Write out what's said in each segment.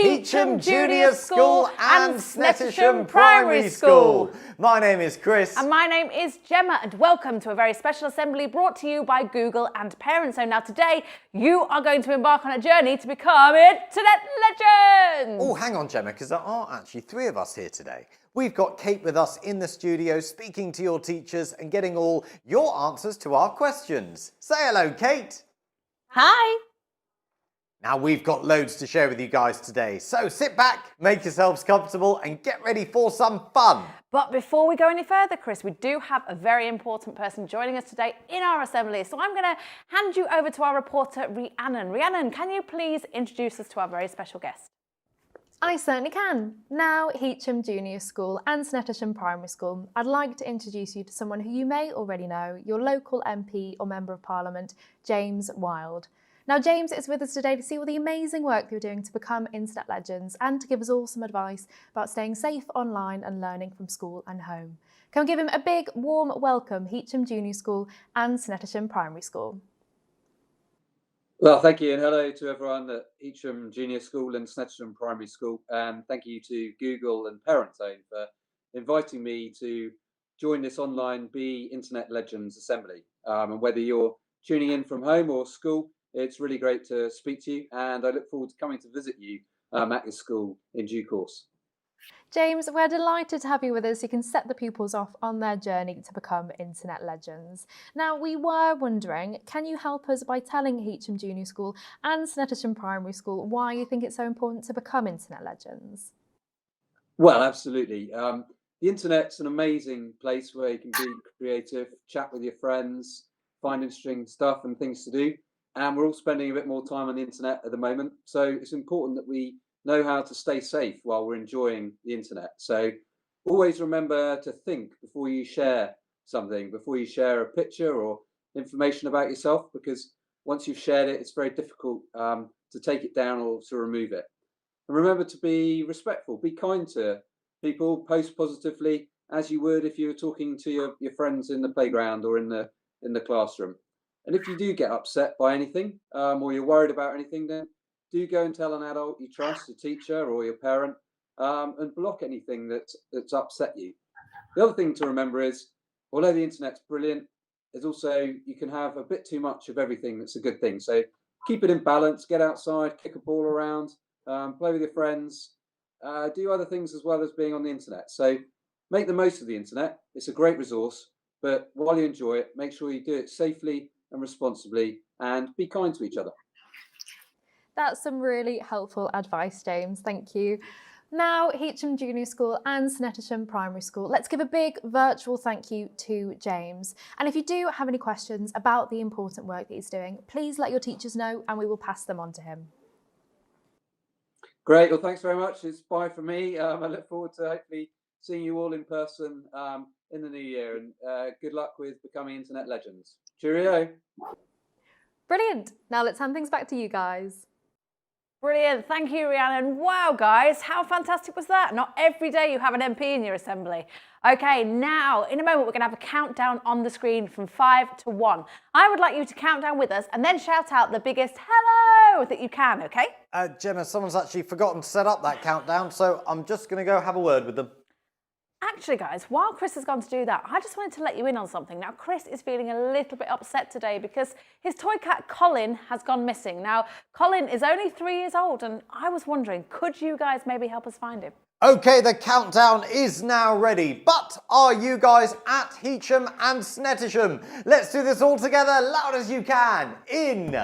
Heacham Junior School and Snettisham Primary School. My name is Chris. And my name is Gemma, and welcome to a very special assembly brought to you by Google and Parents. So now today, you are going to embark on a journey to become internet legends. Oh, hang on, Gemma, because there are actually three of us here today. We've got Kate with us in the studio, speaking to your teachers and getting all your answers to our questions. Say hello, Kate. Hi. Now, we've got loads to share with you guys today, so sit back, make yourselves comfortable and get ready for some fun. But before we go any further, Chris, we do have a very important person joining us today in our assembly. So I'm going to hand you over to our reporter, Rhiannon. Rhiannon, can you please introduce us to our very special guest? I certainly can. Now, Heacham Junior School and Snettisham Primary School, I'd like to introduce you to someone who you may already know, your local MP or Member of Parliament, James Wilde. Now, James is with us today to see all the amazing work you're doing to become internet legends and to give us all some advice about staying safe online and learning from school and home. Can we give him a big, warm welcome, Heacham Junior School and Snettisham Primary School? Well, thank you, and hello to everyone at Heacham Junior School and Snettisham Primary School. And thank you to Google and Parent Zone for inviting me to join this online Be Internet Legends Assembly. And whether you're tuning in from home or school, it's really great to speak to you, and I look forward to coming to visit you at your school in due course. James, we're delighted to have you with us so you can set the pupils off on their journey to become internet legends. Now, we were wondering, can you help us by telling Heacham Junior School and Snettisham Primary School why you think it's so important to become internet legends? Well, absolutely. The internet's an amazing place where you can be creative, chat with your friends, find interesting stuff and things to do. And we're all spending a bit more time on the internet at the moment. So it's important that we know how to stay safe while we're enjoying the internet. So always remember to think before you share something, before you share a picture or information about yourself, because once you've shared it, it's very difficult to take it down or to remove it. And remember to be respectful, be kind to people, post positively as you would if you were talking to your friends in the playground or in the classroom. And if you do get upset by anything or you're worried about anything, then do go and tell an adult you trust, a teacher or your parent, and block anything that's upset you. The other thing to remember is, although the internet's brilliant, there's also, you can have a bit too much of everything that's a good thing. So keep it in balance, get outside, kick a ball around, play with your friends, do other things as well as being on the internet. So make the most of the internet. It's a great resource, but while you enjoy it, make sure you do it safely and responsibly, and be kind to each other. That's some really helpful advice, James. Thank you. Now, Heacham Junior School and Snettisham Primary School, let's give a big virtual thank you to James. And if you do have any questions about the important work that he's doing, please let your teachers know and we will pass them on to him. Great. Well, thanks very much. It's bye from me. I look forward to hopefully seeing you all in person in the new year, and good luck with becoming internet legends. Cheerio. Brilliant. Now let's hand things back to you guys. Brilliant. Thank you, Rhiannon. Wow, guys, how fantastic was that? Not every day you have an MP in your assembly. Okay, now, in a moment, we're going to have a countdown on the screen from 5 to 1. I would like you to count down with us and then shout out the biggest hello that you can, okay? Gemma, someone's actually forgotten to set up that countdown, so I'm just going to go have a word with them. Actually, guys, while Chris has gone to do that, I just wanted to let you in on something. Now, Chris is feeling a little bit upset today because his toy cat, Colin, has gone missing. Now, Colin is only 3 years old, and I was wondering, could you guys maybe help us find him? Okay, the countdown is now ready, but are you guys at Heacham and Snettisham? Let's do this all together, loud as you can, in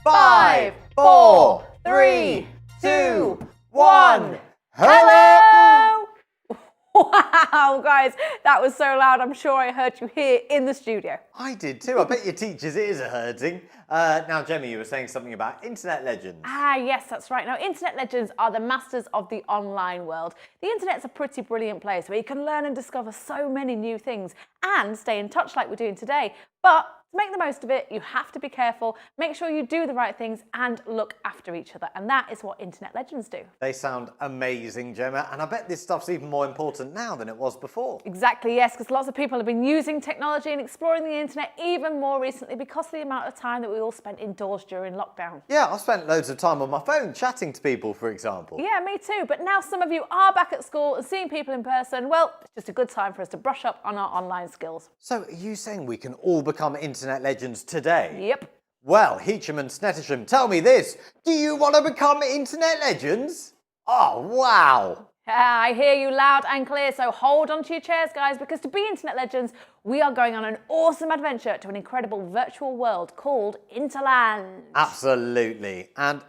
5, 4, 3, 2, 1. Hello! Wow, guys, that was so loud. I'm sure I heard you here in the studio. I did too. I bet your teachers' ears are hurting. Now, Gemma, you were saying something about internet legends. Ah, yes, that's right. Now, internet legends are the masters of the online world. The internet's a pretty brilliant place where you can learn and discover so many new things and stay in touch like we're doing today. But To make the most of it, you have to be careful, make sure you do the right things and look after each other. And that is what internet legends do. They sound amazing, Gemma, and I bet this stuff's even more important now than it was before. Exactly, yes, because lots of people have been using technology and exploring the internet even more recently because of the amount of time that we all spent indoors during lockdown. Yeah, I've spent loads of time on my phone chatting to people, for example. Yeah, me too. But now some of you are back at school and seeing people in person. Well, it's just a good time for us to brush up on our online skills. So are you saying we can all become internet legends today? Yep. Well, Heacham and Snettisham, tell me this. Do you want to become internet legends? Oh, wow. I hear you loud and clear, so hold on to your chairs, guys, because to be internet legends, we are going on an awesome adventure to an incredible virtual world called Interland. Absolutely. And,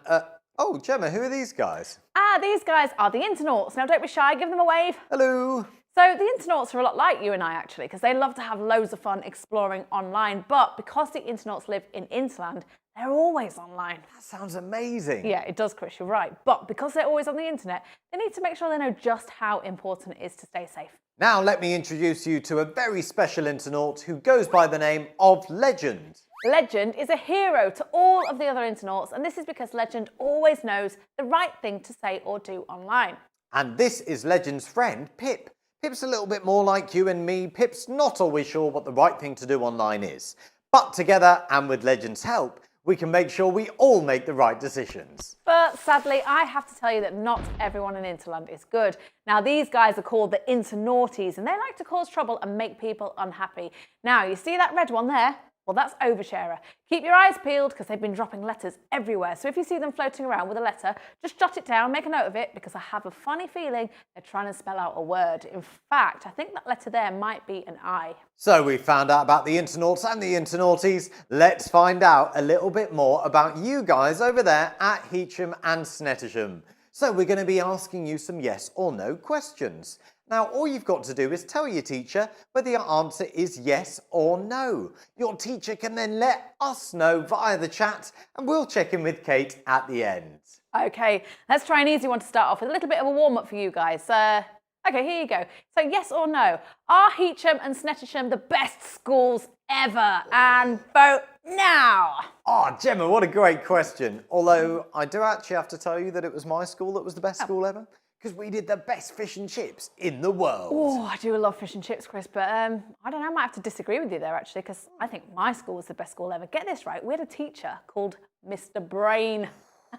oh, Gemma, who are these guys? These guys are the Internauts. Now, don't be shy, give them a wave. Hello. So the Internauts are a lot like you and I, actually, because they love to have loads of fun exploring online. But because the Internauts live in Interland, they're always online. That sounds amazing. Yeah, it does, Chris, you're right. But because they're always on the internet, they need to make sure they know just how important it is to stay safe. Now let me introduce you to a very special Internaut who goes by the name of Legend. Legend is a hero to all of the other Internauts, and this is because Legend always knows the right thing to say or do online. And this is Legend's friend, Pip. Pip's a little bit more like you and me. Pip's not always sure what the right thing to do online is. But together, and with Legend's help, we can make sure we all make the right decisions. But sadly, I have to tell you that not everyone in Interland is good. Now, these guys are called the Internauties, and they like to cause trouble and make people unhappy. Now, you see that red one there? Well, that's Oversharer. Keep your eyes peeled because they've been dropping letters everywhere. So if you see them floating around with a letter, just jot it down, make a note of it, because I have a funny feeling they're trying to spell out a word. In fact, I think that letter there might be an I. So we found out about the Internauts and the Internauties. Let's find out a little bit more about you guys over there at Heacham and Snettisham. So we're going to be asking you some yes or no questions. Now, all you've got to do is tell your teacher whether your answer is yes or no. Your teacher can then let us know via the chat, and we'll check in with Kate at the end. Okay, let's try an easy one to start off with, a little bit of a warm-up for you guys. Okay, here you go. So yes or no, are Heacham and Snettisham the best schools ever? And vote now. Oh, Gemma, what a great question. Although I do actually have to tell you that it was my school that was the best school ever. Because we did the best fish and chips in the world. Oh, I do love fish and chips, Chris, but I don't know, I might have to disagree with you there, actually, because I think my school was the best school ever. Get this right, we had a teacher called Mr. Brain.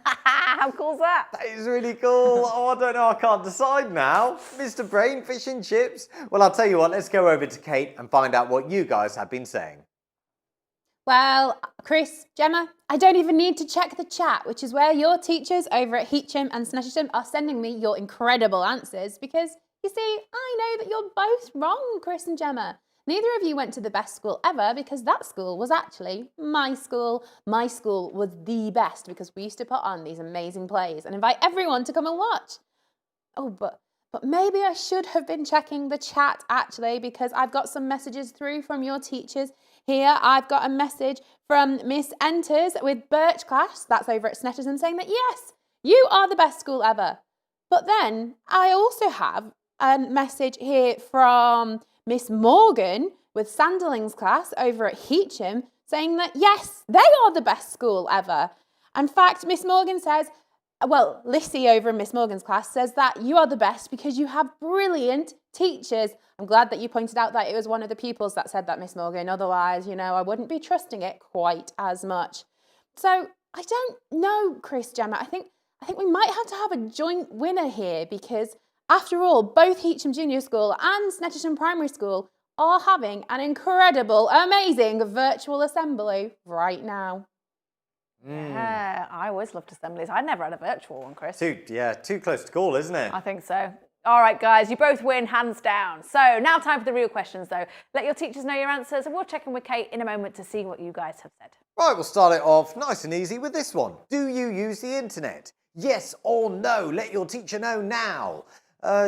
How cool is that? That is really cool. Oh, I don't know, I can't decide now. Mr. Brain, fish and chips. Well, I'll tell you what, let's go over to Kate and find out what you guys have been saying. Well, Chris, Gemma, I don't even need to check the chat, which is where your teachers over at Heacham and Snettisham are sending me your incredible answers because, you see, I know that you're both wrong, Chris and Gemma. Neither of you went to the best school ever because that school was actually my school. My school was the best because we used to put on these amazing plays and invite everyone to come and watch. Oh, but maybe I should have been checking the chat actually because I've got some messages through from your teachers. Here I've got a message from Miss Enters with Birch Class, that's over at Snettisham, saying that yes, you are the best school ever. But then I also have a message here from Miss Morgan with Sanderling's class over at Heacham saying that yes, they are the best school ever. In fact, Miss Morgan says, well, Lissy over in Miss Morgan's class says that you are the best because you have brilliant teachers. I'm glad that you pointed out that it was one of the pupils that said that, Miss Morgan. Otherwise, you know, I wouldn't be trusting it quite as much. So I don't know, Chris, Gemma. I think we might have to have a joint winner here because, after all, both Heacham Junior School and Snettisham Primary School are having an incredible, amazing virtual assembly right now. Yeah, I always loved assemblies. I never had a virtual one, Chris. Too close to call, isn't it? I think so. All right, guys, you both win, hands down. So now time for the real questions, though. Let your teachers know your answers, and we'll check in with Kate in a moment to see what you guys have said. Right, we'll start it off nice and easy with this one. Do you use the internet? Yes or no? Let your teacher know now.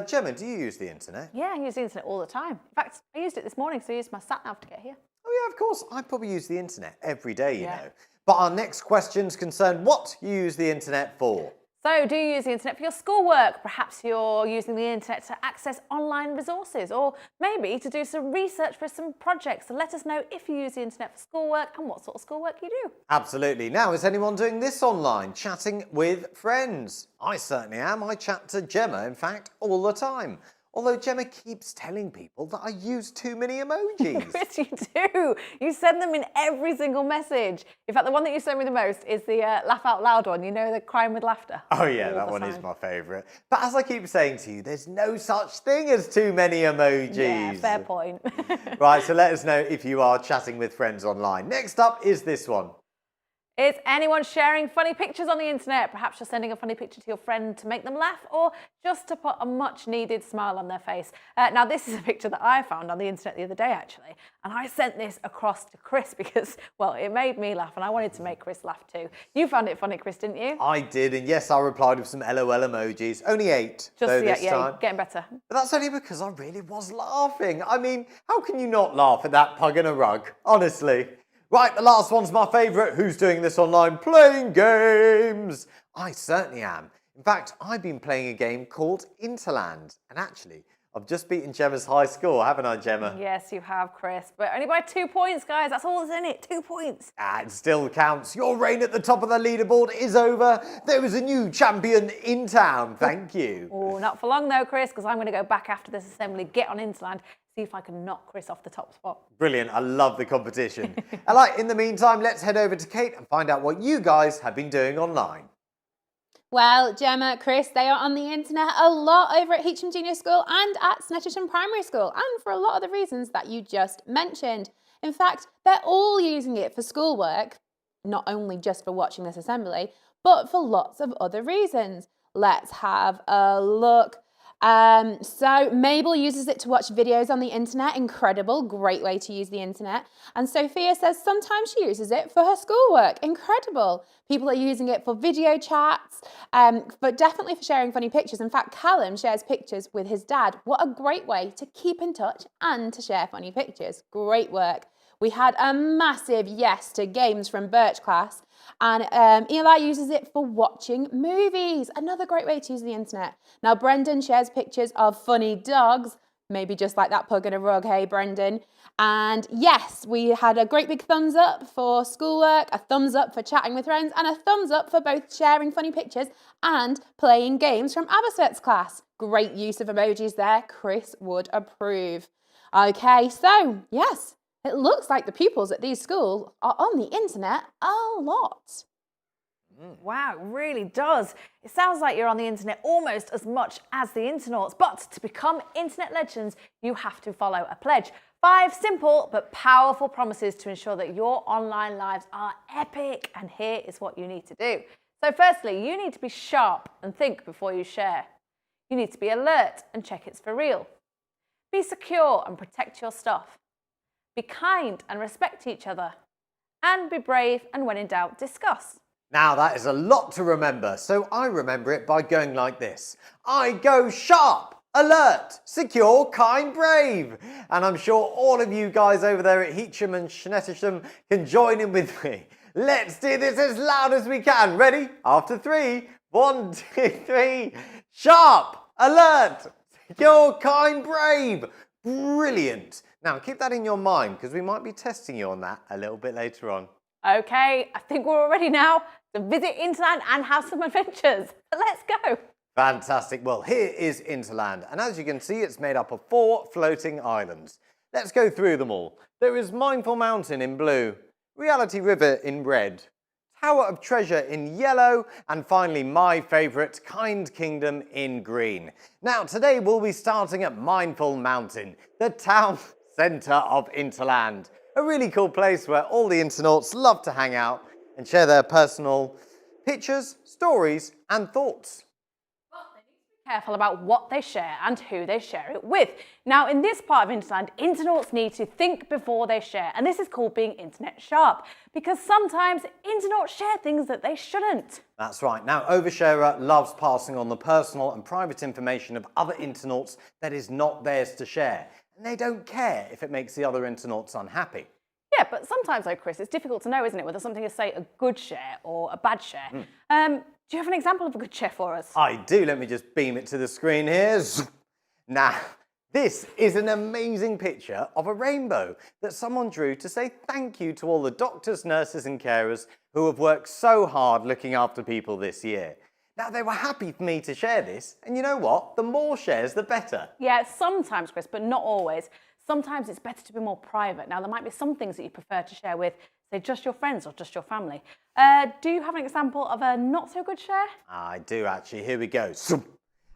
Gemma, do you use the internet? Yeah, I use the internet all the time. In fact, I used it this morning, so I used my sat-nav to get here. Oh yeah, of course. I probably use the internet every day, you know. But our next questions concern what you use the internet for. So do you use the internet for your schoolwork? Perhaps you're using the internet to access online resources, or maybe to do some research for some projects. So let us know if you use the internet for schoolwork and what sort of schoolwork you do. Absolutely. Now, is anyone doing this online, chatting with friends? I certainly am. I chat to Gemma, in fact, all the time. Although Gemma keeps telling people that I use too many emojis. Chris, you do. You send them in every single message. In fact, the one that you send me the most is the laugh out loud one. You know, the crying with laughter. Oh yeah, that one is my favourite. But as I keep saying to you, there's no such thing as too many emojis. Yeah, fair point. Right, so let us know if you are chatting with friends online. Next up is this one. Is anyone sharing funny pictures on the internet? Perhaps you're sending a funny picture to your friend to make them laugh, or just to put a much needed smile on their face. Now this is a picture that I found on the internet the other day actually, and I sent this across to Chris because, well, it made me laugh and I wanted to make Chris laugh too. You found it funny, Chris, didn't you? I did, and yes, I replied with some LOL emojis. Only 8 though this time. Getting better. But that's only because I really was laughing. I mean, how can you not laugh at that pug in a rug? Honestly. Right, the last one's my favourite. Who's doing this online? Playing games. I certainly am. In fact, I've been playing a game called Interland. And actually, I've just beaten Gemma's high score, haven't I, Gemma? Yes, you have, Chris. But only by 2 points, guys. That's all that's in it. 2 points. It still counts. Your reign at the top of the leaderboard is over. There is a new champion in town. Thank you. Oh, not for long though, Chris, because I'm going to go back after this assembly, get on Interland, see if I can knock Chris off the top spot. Brilliant. I love the competition. In the meantime, let's head over to Kate and find out what you guys have been doing online. Well, Gemma, Chris, they are on the internet a lot over at Heacham Junior School and at Snettisham Primary School, and for a lot of the reasons that you just mentioned. In fact, they're all using it for schoolwork, not only just for watching this assembly, but for lots of other reasons. Let's have a look. So Mabel uses it to watch videos on the internet. Incredible, great way to use the internet. And Sophia says sometimes she uses it for her schoolwork. Incredible. People are using it for video chats, but definitely for sharing funny pictures. In fact, Callum shares pictures with his dad. What a great way to keep in touch and to share funny pictures. Great work. We had a massive yes to games from Birch class, and Eli uses it for watching movies. Another great way to use the internet. Now, Brendan shares pictures of funny dogs, maybe just like that pug in a rug, hey, Brendan. And yes, we had a great big thumbs up for schoolwork, a thumbs up for chatting with friends, and a thumbs up for both sharing funny pictures and playing games from Abbaset's class. Great use of emojis there. Chris would approve. Okay, so yes. It looks like the pupils at these schools are on the internet a lot. Wow, it really does. It sounds like you're on the internet almost as much as the internauts, but to become internet legends, you have to follow a pledge. 5 simple but powerful promises to ensure that your online lives are epic, and here is what you need to do. So firstly, you need to be sharp and think before you share. You need to be alert and check it's for real. Be secure and protect your stuff. Be kind and respect each other. And be brave, and when in doubt, discuss. Now that is a lot to remember, so I remember it by going like this. I go sharp, alert, secure, kind, brave. And I'm sure all of you guys over there at Heacham and Snettisham can join in with me. Let's do this as loud as we can. Ready? After 3. 1, 2, 3. Sharp, alert, secure, kind, brave. Brilliant. Now, keep that in your mind because we might be testing you on that a little bit later on. Okay, I think we're all ready now to visit Interland and have some adventures. Let's go. Fantastic. Well, here is Interland, and as you can see, it's made up of 4 floating islands. Let's go through them all. There is Mindful Mountain in blue, Reality River in red, Tower of Treasure in yellow, and finally my favourite, Kind Kingdom in green. Now, today we'll be starting at Mindful Mountain, the town centre of Interland. A really cool place where all the internauts love to hang out and share their personal pictures, stories and thoughts. Careful about what they share and who they share it with. Now, in this part of Interland, internauts need to think before they share, and this is called being internet sharp, because sometimes internauts share things that they shouldn't. That's right. Now, oversharer loves passing on the personal and private information of other internauts that is not theirs to share, and they don't care if it makes the other internauts unhappy. Yeah, but sometimes though, Chris, it's difficult to know, isn't it, whether something is, say, a good share or a bad share. Do you have an example of a good share for us? I do. Let me just beam it to the screen here. Now, this is an amazing picture of a rainbow that someone drew to say thank you to all the doctors, nurses and carers who have worked so hard looking after people this year. Now, they were happy for me to share this, and you know what? The more shares, the better. Yeah, sometimes, Chris, but not always. Sometimes it's better to be more private. Now, there might be some things that you prefer to share with, say, just your friends or just your family. Do you have an example of a not so good share? I do actually. Here we go.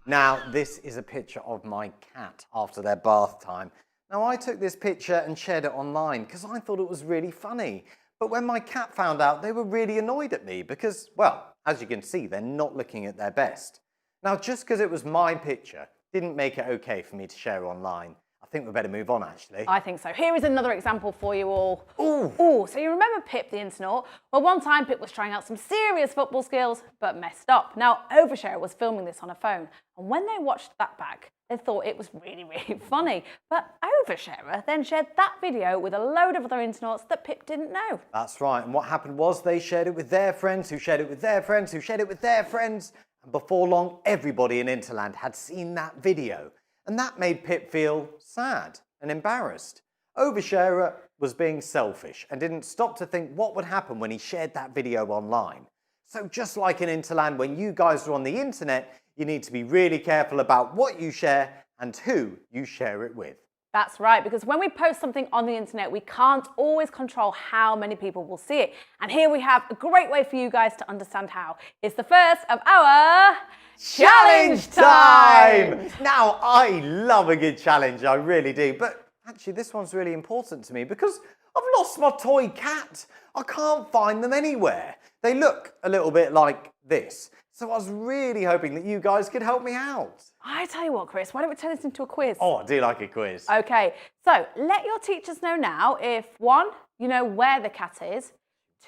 Now, this is a picture of my cat after their bath time. Now, I took this picture and shared it online because I thought it was really funny. But when my cat found out, they were really annoyed at me because, well, as you can see, they're not looking at their best. Now, just because it was my picture didn't make it okay for me to share online. I think we better move on, actually. I think so. Here is another example for you all. Ooh. Ooh, so you remember Pip the Internaut? Well, one time Pip was trying out some serious football skills, but messed up. Now, Oversharer was filming this on a phone, and when they watched that back, they thought it was really, really funny. But Oversharer then shared that video with a load of other internauts that Pip didn't know. That's right, and what happened was they shared it with their friends, who shared it with their friends, who shared it with their friends, and before long, everybody in Interland had seen that video. And that made Pip feel sad and embarrassed. Oversharer was being selfish and didn't stop to think what would happen when he shared that video online. So just like in Interland, when you guys are on the internet, you need to be really careful about what you share and who you share it with. That's right, because when we post something on the internet, we can't always control how many people will see it. And here we have a great way for you guys to understand how. It's the first of our challenge time! Now, I love a good challenge, I really do. But actually, this one's really important to me because I've lost my toy cat. I can't find them anywhere. They look a little bit like this. So I was really hoping that you guys could help me out. I tell you what, Chris, why don't we turn this into a quiz? Oh, I do like a quiz. Okay, so let your teachers know now if 1, you know where the cat is,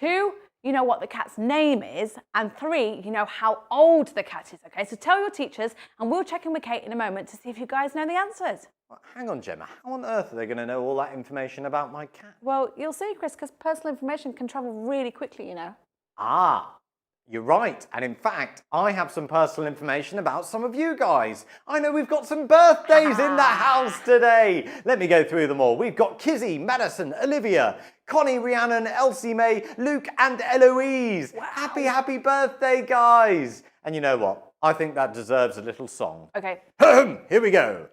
2, you know what the cat's name is, and 3, you know how old the cat is, okay? So tell your teachers and we'll check in with Kate in a moment to see if you guys know the answers. Well, hang on, Gemma. How on earth are they going to know all that information about my cat? Well, you'll see, Chris, because personal information can travel really quickly, you know. Ah, you're right. And in fact, I have some personal information about some of you guys. I know we've got some birthdays in the house today. Let me go through them all. We've got Kizzy, Madison, Olivia, Connie, Rhiannon, Elsie May, Luke and Eloise. Wow. Happy, happy birthday, guys. And you know what? I think that deserves a little song. Okay. Here we go.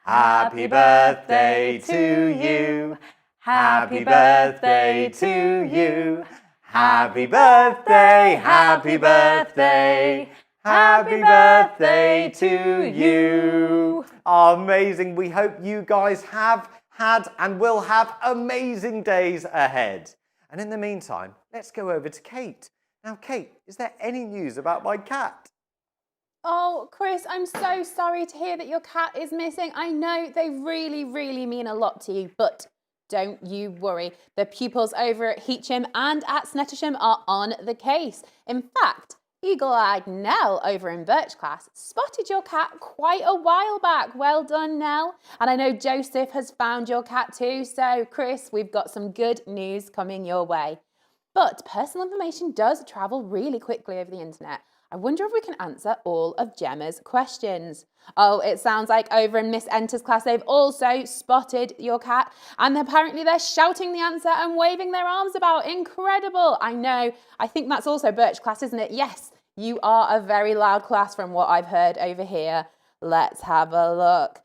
Happy birthday to you. Happy birthday to you. Happy birthday, happy birthday, happy birthday to you. Amazing. We hope you guys have had and will have amazing days ahead. And in the meantime, let's go over to Kate. Now, Kate, is there any news about my cat? Oh, Chris, I'm so sorry to hear that your cat is missing. I know they really, really mean a lot to you, but don't you worry. The pupils over at Heacham and at Snettisham are on the case. In fact, eagle-eyed Nell over in Birch class spotted your cat quite a while back. Well done, Nell. And I know Joseph has found your cat too. So, Chris, we've got some good news coming your way. But personal information does travel really quickly over the internet. I wonder if we can answer all of Gemma's questions. Oh, it sounds like over in Miss Enter's class, they've also spotted your cat, and apparently they're shouting the answer and waving their arms about. Incredible. I know. I think that's also Birch class, isn't it? Yes, you are a very loud class from what I've heard over here. Let's have a look.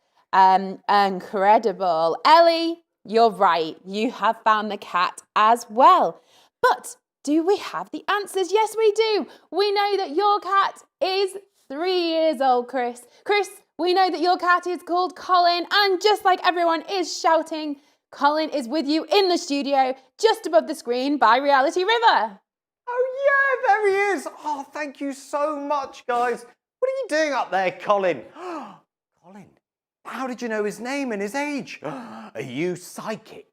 Incredible. Ellie, you're right. You have found the cat as well. But do we have the answers? Yes, we do. We know that your cat is 3 years old, Chris. Chris, we know that your cat is called Colin, and just like everyone is shouting, Colin is with you in the studio, just above the screen by Reality River. Oh yeah, there he is. Oh, thank you so much, guys. What are you doing up there, Colin? Colin, how did you know his name and his age? Are you psychic?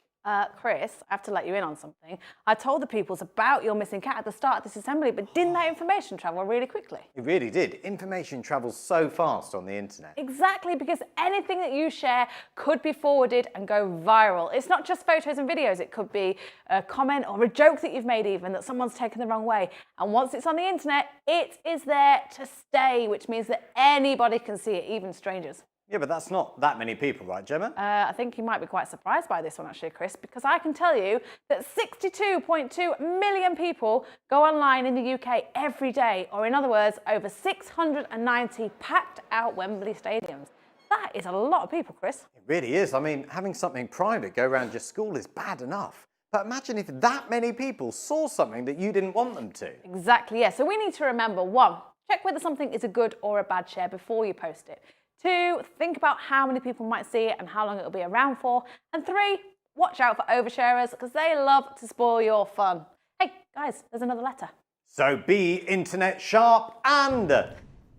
Chris, I have to let you in on something. I told the pupils about your missing cat at the start of this assembly, but didn't that information travel really quickly? It really did. Information travels so fast on the internet. Exactly, because anything that you share could be forwarded and go viral. It's not just photos and videos. It could be a comment or a joke that you've made even that someone's taken the wrong way. And once it's on the internet, it is there to stay, which means that anybody can see it, even strangers. Yeah, but that's not that many people, right, Gemma? I think you might be quite surprised by this one actually, Chris, because I can tell you that 62.2 million people go online in the UK every day, or in other words, over 690 packed out Wembley stadiums. That is a lot of people, Chris. It really is. I mean, having something private go around your school is bad enough. But imagine if that many people saw something that you didn't want them to. Exactly, yeah. So we need to remember, 1, check whether something is a good or a bad share before you post it. 2, think about how many people might see it and how long it'll be around for. And 3, watch out for oversharers because they love to spoil your fun. Hey, guys, there's another letter. So be internet sharp and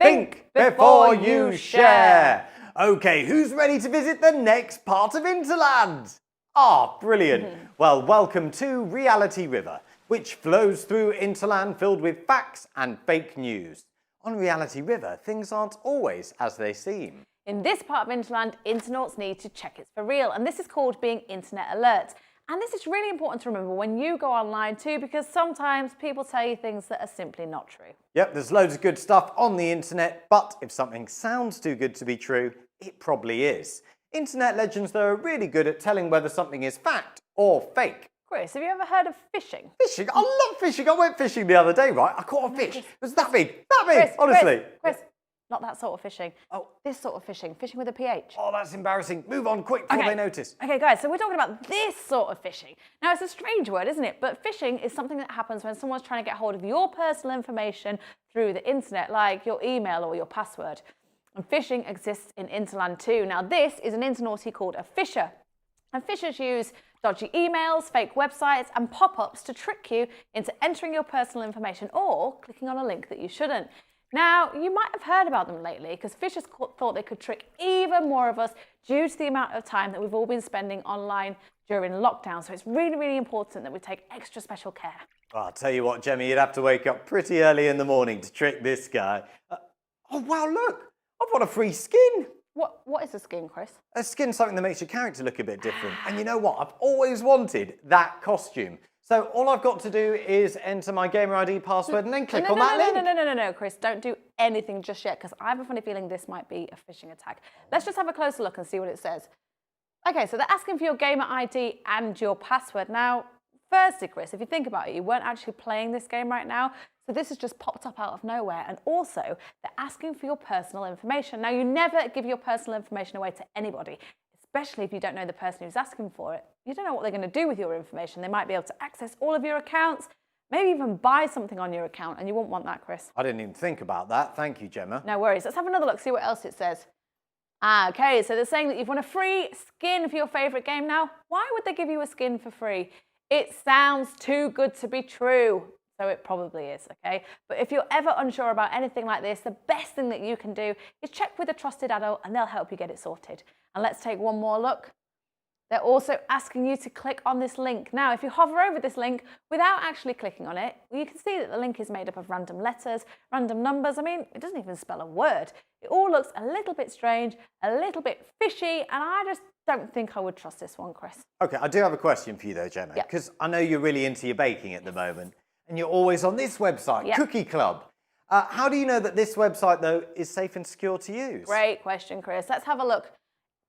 think before you share. Okay, who's ready to visit the next part of Interland? Ah, brilliant. Well, welcome to Reality River, which flows through Interland filled with facts and fake news. On Reality River, things aren't always as they seem. In this part of Interland, internauts need to check it's for real, and this is called being internet alert. And this is really important to remember when you go online too, because sometimes people tell you things that are simply not true. Yep, there's loads of good stuff on the internet, but if something sounds too good to be true, it probably is. Internet legends, though, are really good at telling whether something is fact or fake. Chris, have you ever heard of fishing? Fishing? I love fishing. I went fishing the other day, right? I caught a fish. It was that big, honestly. Chris, not that sort of fishing. Oh. This sort of fishing with a PH. Oh, that's embarrassing. Move on quick before they notice. Okay, guys, so we're talking about this sort of fishing. Now, it's a strange word, isn't it? But phishing is something that happens when someone's trying to get hold of your personal information through the internet, like your email or your password. And phishing exists in Interland too. Now, this is an internauty called a fisher. And fishers use dodgy emails, fake websites, and pop-ups to trick you into entering your personal information or clicking on a link that you shouldn't. Now, you might have heard about them lately because fishers thought they could trick even more of us due to the amount of time that we've all been spending online during lockdown. So it's really, really important that we take extra special care. Oh, I'll tell you what, Gemma, you'd have to wake up pretty early in the morning to trick this guy. Oh, wow, look, I've got a free skin. What is a skin, Chris? A skin's something that makes your character look a bit different. And you know what? I've always wanted that costume. So all I've got to do is enter my gamer ID password and then click on that link. No, Chris, don't do anything just yet because I have a funny feeling this might be a phishing attack. Let's just have a closer look and see what it says. Okay, so they're asking for your gamer ID and your password. Now, firstly, Chris, if you think about it, you weren't actually playing this game right now. So this has just popped up out of nowhere. And also, they're asking for your personal information. Now, you never give your personal information away to anybody, especially if you don't know the person who's asking for it. You don't know what they're going to do with your information. They might be able to access all of your accounts, maybe even buy something on your account, and you won't want that, Chris. I didn't even think about that. Thank you, Gemma. No worries. Let's have another look, see what else it says. Okay, so they're saying that you've won a free skin for your favourite game. Now, why would they give you a skin for free? It sounds too good to be true. So it probably is, okay? But if you're ever unsure about anything like this, the best thing that you can do is check with a trusted adult and they'll help you get it sorted. And let's take one more look. They're also asking you to click on this link. Now, if you hover over this link without actually clicking on it, you can see that the link is made up of random letters, random numbers. I mean, it doesn't even spell a word. It all looks a little bit strange, a little bit fishy, and I just don't think I would trust this one, Chris. Okay, I do have a question for you though, Gemma, because I know you're really into your baking at the moment. And you're always on this website, Cookie Club. How do you know that this website, though, is safe and secure to use? Great question, Chris. Let's have a look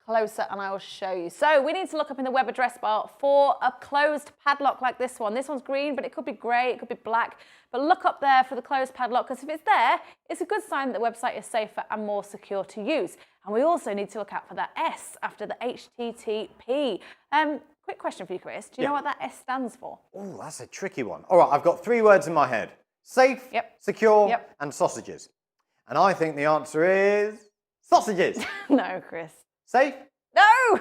closer and I will show you. So we need to look up in the web address bar for a closed padlock like this one. This one's green, but it could be grey, it could be black. But look up there for the closed padlock, because if it's there, it's a good sign that the website is safer and more secure to use. And we also need to look out for that S after the HTTP. Quick question for you, Chris. Do you know what that S stands for? Oh, that's a tricky one. All right, I've got 3 words in my head. Safe, secure, and sausages. And I think the answer is sausages. No, Chris. Safe? No!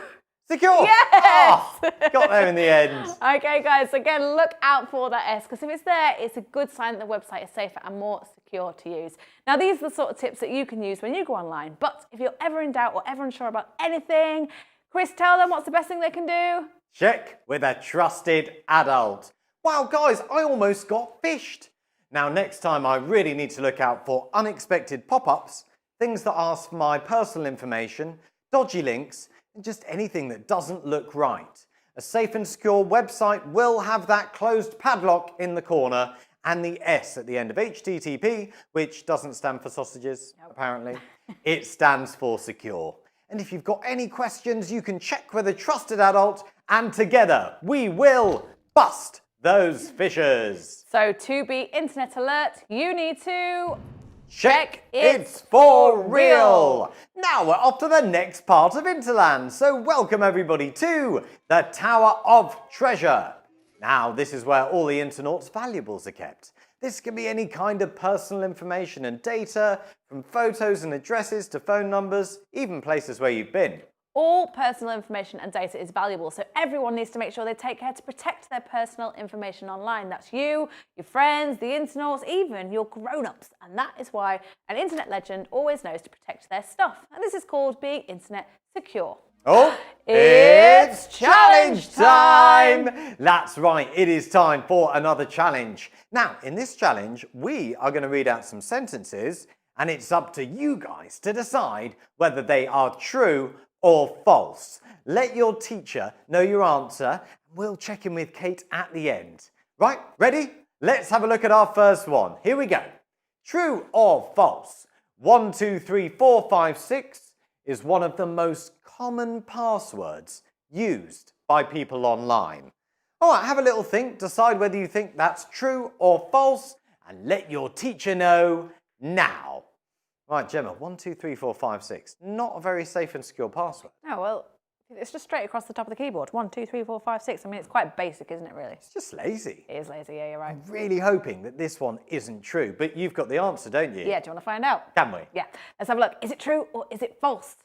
Secure? Yes! Oh, got there in the end. Okay, guys, again, look out for that S, because if it's there, it's a good sign that the website is safer and more secure to use. Now, these are the sort of tips that you can use when you go online, but if you're ever in doubt or ever unsure about anything, Chris, tell them what's the best thing they can do? Check with a trusted adult. Wow, guys, I almost got fished. Now, next time I really need to look out for unexpected pop-ups, things that ask for my personal information, dodgy links, and just anything that doesn't look right. A safe and secure website will have that closed padlock in the corner and the S at the end of HTTP, which doesn't stand for sausages, apparently. It stands for secure. And if you've got any questions, you can check with a trusted adult, and together we will bust those fishers. So to be internet alert, you need to Check it's for real. Now we're off to the next part of Interland, so welcome everybody to the Tower of Treasure. Now this is where all the Internauts' valuables are kept. This can be any kind of personal information and data, from photos and addresses to phone numbers, even places where you've been. All personal information and data is valuable, so everyone needs to make sure they take care to protect their personal information online. That's you, your friends, the internauts, even your grown-ups. And that is why an internet legend always knows to protect their stuff. And this is called being internet secure. Oh, it's challenge time! That's right, it is time for another challenge. Now, in this challenge, we are going to read out some sentences, and it's up to you guys to decide whether they are true or false. Let your teacher know your answer, and we'll check in with Kate at the end. Right, ready? Let's have a look at our first one. Here we go. True or false? 1, 2, 3, 4, 5, 6 is one of the most common passwords used by people online. All right, have a little think, decide whether you think that's true or false, and let your teacher know now. Right, Gemma, 1, 2, 3, 4, 5, 6. Not a very safe and secure password. Oh, well, it's just straight across the top of the keyboard. 1, 2, 3, 4, 5, 6. I mean, it's quite basic, isn't it, really? It's just lazy. It is lazy, yeah, you're right. I'm really hoping that this one isn't true, but you've got the answer, don't you? Yeah, do you want to find out? Can we? Yeah, let's have a look. Is it true or is it false?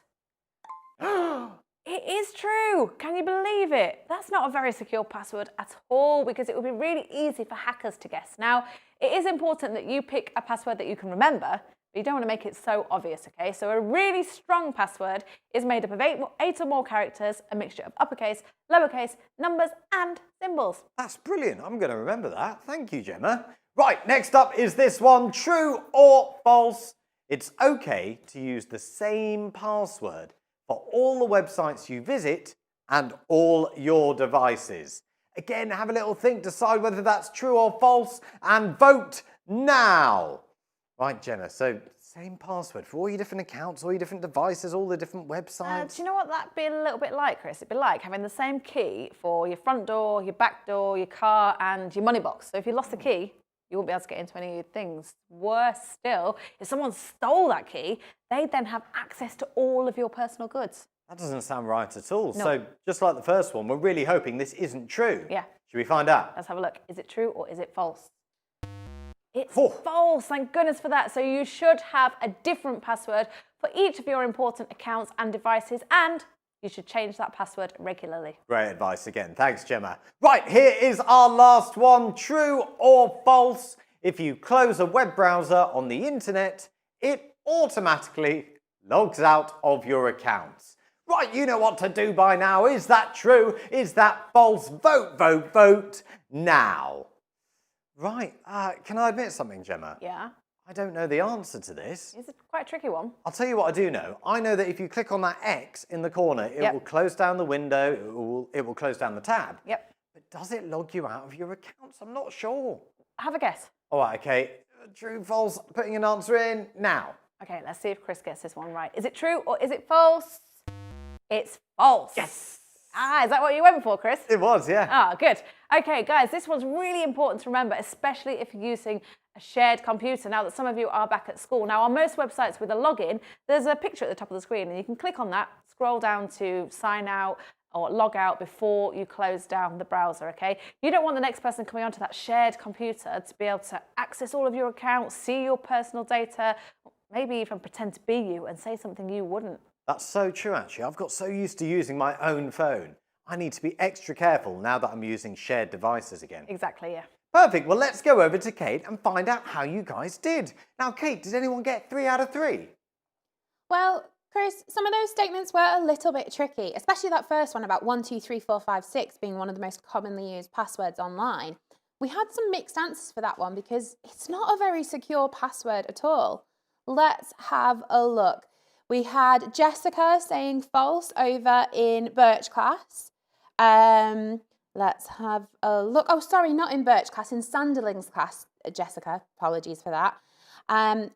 It is true. Can you believe it? That's not a very secure password at all, because it would be really easy for hackers to guess. Now, it is important that you pick a password that you can remember, but you don't want to make it so obvious, okay? So a really strong password is made up of eight or more characters, a mixture of uppercase, lowercase, numbers, and symbols. That's brilliant. I'm going to remember that. Thank you, Gemma. Right, next up is this one. True or false? It's okay to use the same password for all the websites you visit and all your devices. Again, have a little think, decide whether that's true or false, and vote now. Right, Jenna, so same password for all your different accounts, all your different devices, all the different websites. Do you know what that'd be a little bit like, Chris? It'd be like having the same key for your front door, your back door, your car, and your money box. So if you lost the key, you won't be able to get into any of your things. Worse still, if someone stole that key, they'd then have access to all of your personal goods. That doesn't sound right at all. No. So just like the first one, we're really hoping this isn't true. Yeah. Should we find out? Let's have a look. Is it true or is it false? It's Oh. false, thank goodness for that. So you should have a different password for each of your important accounts and devices, and you should change that password regularly. Great advice again. Thanks, Gemma. Right, here is our last one. True or false? If you close a web browser on the internet, it automatically logs out of your accounts. Right, you know what to do by now. Is that true? Is that false? Vote, vote, vote now. Right, can I admit something, Gemma? Yeah. I don't know the answer to this. It's quite a tricky one. I'll tell you what I do know. I know that if you click on that X in the corner, it will close down the window, it will close down the tab. Yep. But does it log you out of your accounts? I'm not sure. Have a guess. All right, okay. True, false, putting an answer in now. Okay, let's see if Chris gets this one right. Is it true or is it false? It's false. Yes. Is that what you went for, Chris? It was, yeah. Good. Okay, guys, this one's really important to remember, especially if you're using a shared computer, now that some of you are back at school. Now, on most websites with a login, there's a picture at the top of the screen, and you can click on that, scroll down to sign out or log out before you close down the browser, okay? You don't want the next person coming onto that shared computer to be able to access all of your accounts, see your personal data, maybe even pretend to be you and say something you wouldn't. That's so true, actually. I've got so used to using my own phone. I need to be extra careful now that I'm using shared devices again. Exactly, yeah. Perfect. Well, let's go over to Kate and find out how you guys did. Now, Kate, did anyone get 3 out of 3? Well, Chris, some of those statements were a little bit tricky, especially that first one about 123456 being one of the most commonly used passwords online. We had some mixed answers for that one because it's not a very secure password at all. Let's have a look. We had Jessica saying false over in Birch class. Let's have a look. Oh, sorry, not in Birch class, in Sanderling's class, Jessica. Apologies for that. And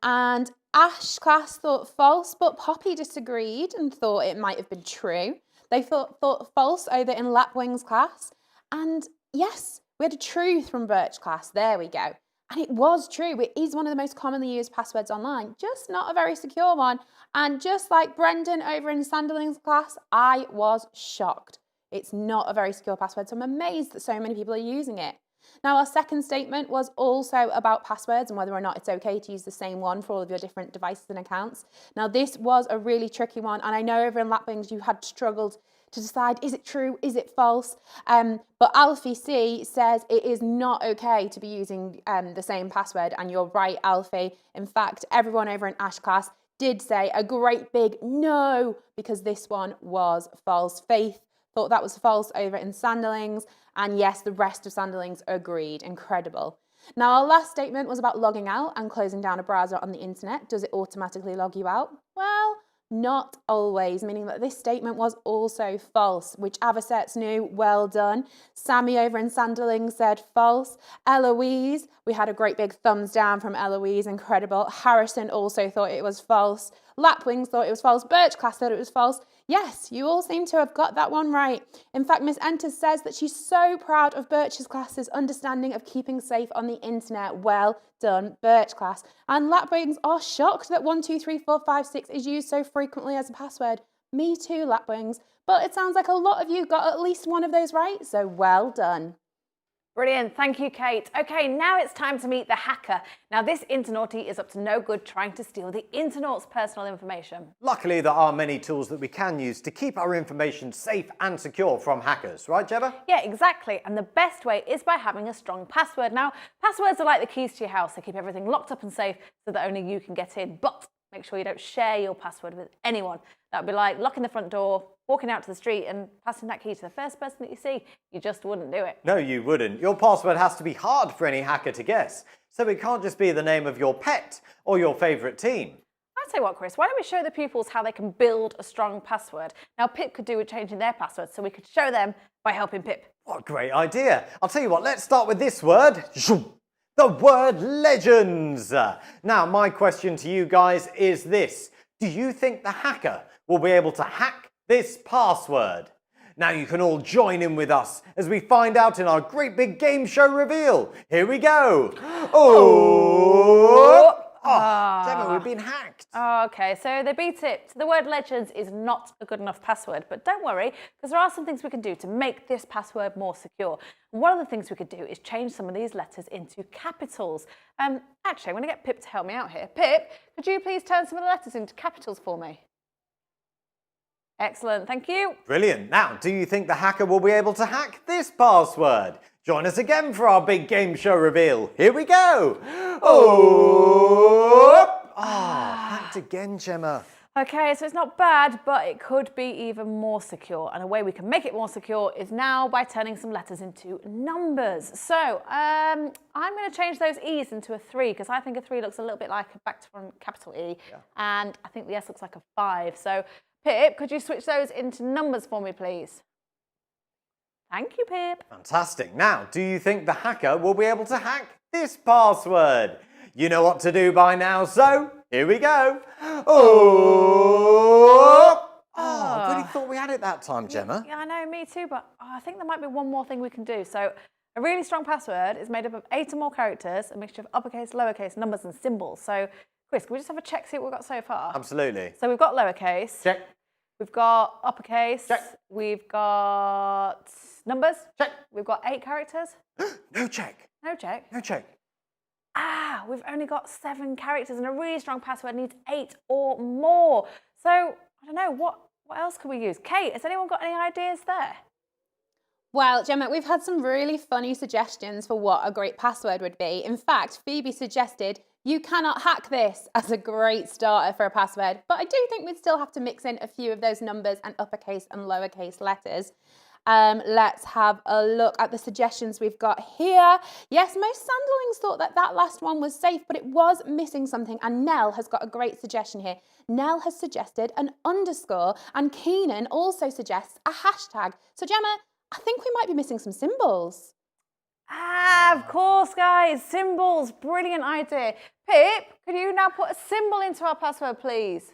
Ash class thought false, but Poppy disagreed and thought it might have been true. They thought false over in Lapwing's class. And yes, we had a truth from Birch class. There we go. And it was true. It is one of the most commonly used passwords online, just not a very secure one. And just like Brendan over in Sanderling's class, I was shocked. It's not a very secure password, so I'm amazed that so many people are using it. Now, our second statement was also about passwords and whether or not it's okay to use the same one for all of your different devices and accounts. Now, this was a really tricky one, and I know over in Lapwings you had struggled to decide, is it true, is it false? But Alfie C says it is not okay to be using the same password, and you're right, Alfie. In fact, everyone over in Ash class did say a great big no, because this one was false. Faith thought that was false over in Sanderlings, and yes, the rest of Sanderlings agreed. Incredible. Now, our last statement was about logging out and closing down a browser on the internet. Does it automatically log you out? Well, not always, meaning that this statement was also false, which Avocets knew. Well done. Sammy over in Sanderling said false. Eloise, we had a great big thumbs down from Eloise, incredible. Harrison also thought it was false. Lapwings thought it was false. Birch class thought it was false. Yes, you all seem to have got that one right. In fact, Miss Enters says that she's so proud of Birch's class's understanding of keeping safe on the internet. Well done, Birch class. And Lapwings are shocked that 123456 is used so frequently as a password. Me too, Lapwings. But it sounds like a lot of you got at least one of those right, so well done. Brilliant, thank you, Kate. Okay, now it's time to meet the hacker. Now, this internaughty is up to no good trying to steal the internaut's personal information. Luckily, there are many tools that we can use to keep our information safe and secure from hackers, right, Gemma? Yeah, exactly. And the best way is by having a strong password. Now, passwords are like the keys to your house. They keep everything locked up and safe so that only you can get in. But make sure you don't share your password with anyone. That would be like locking the front door, walking out to the street and passing that key to the first person that you see. You just wouldn't do it. No, you wouldn't. Your password has to be hard for any hacker to guess. So it can't just be the name of your pet or your favourite team. I'll tell you what, Chris, why don't we show the pupils how they can build a strong password? Now, Pip could do with changing their password, so we could show them by helping Pip. What a great idea. I'll tell you what, let's start with this word. The word legends. Now, my question to you guys is this. Do you think the hacker will be able to hack this password? Now you can all join in with us as we find out in our great big game show reveal. Here we go. Gemma, we've been hacked. Oh, okay, so they beat it. The word legends is not a good enough password, but don't worry, because there are some things we can do to make this password more secure. One of the things we could do is change some of these letters into capitals. Actually, I'm going to get Pip to help me out here. Pip, could you please turn some of the letters into capitals for me? Excellent, thank you. Brilliant. Now, do you think the hacker will be able to hack this password? Join us again for our big game show reveal. Here we go. Hacked again, Gemma. Okay, so it's not bad, but it could be even more secure. And a way we can make it more secure is now by turning some letters into numbers. So I'm going to change those E's into a 3 because I think a 3 looks a little bit like a back to front capital E. Yeah. And I think the S looks like a 5. So Pip, could you switch those into numbers for me, please? Thank you, Pip. Fantastic. Now, do you think the hacker will be able to hack this password? You know what to do by now, so here we go. I really thought we had it that time, Gemma. Yeah, I know, me too, but I think there might be one more thing we can do. So a really strong password is made up of 8 or more characters, a mixture of uppercase, lowercase, numbers and symbols. So, Chris, can we just have a check, see what we've got so far? Absolutely. So we've got lowercase. Check. We've got uppercase. Check. We've got numbers. Check. We've got 8 characters. No check. No check. No check. We've only got 7 characters and a really strong password needs 8 or more. So, I don't know, what else could we use? Kate, has anyone got any ideas there? Well, Gemma, we've had some really funny suggestions for what a great password would be. In fact, Phoebe suggested You cannot hack this as a great starter for a password, but I do think we'd still have to mix in a few of those numbers and uppercase and lowercase letters. Let's have a look at the suggestions we've got here. Yes, most Sanderlings thought that that last one was safe, but it was missing something, and Nell has got a great suggestion here. Nell has suggested an underscore, and Keenan also suggests a hashtag. So Gemma, I think we might be missing some symbols. Of course, guys, symbols, brilliant idea. Pip, could you now put a symbol into our password, please?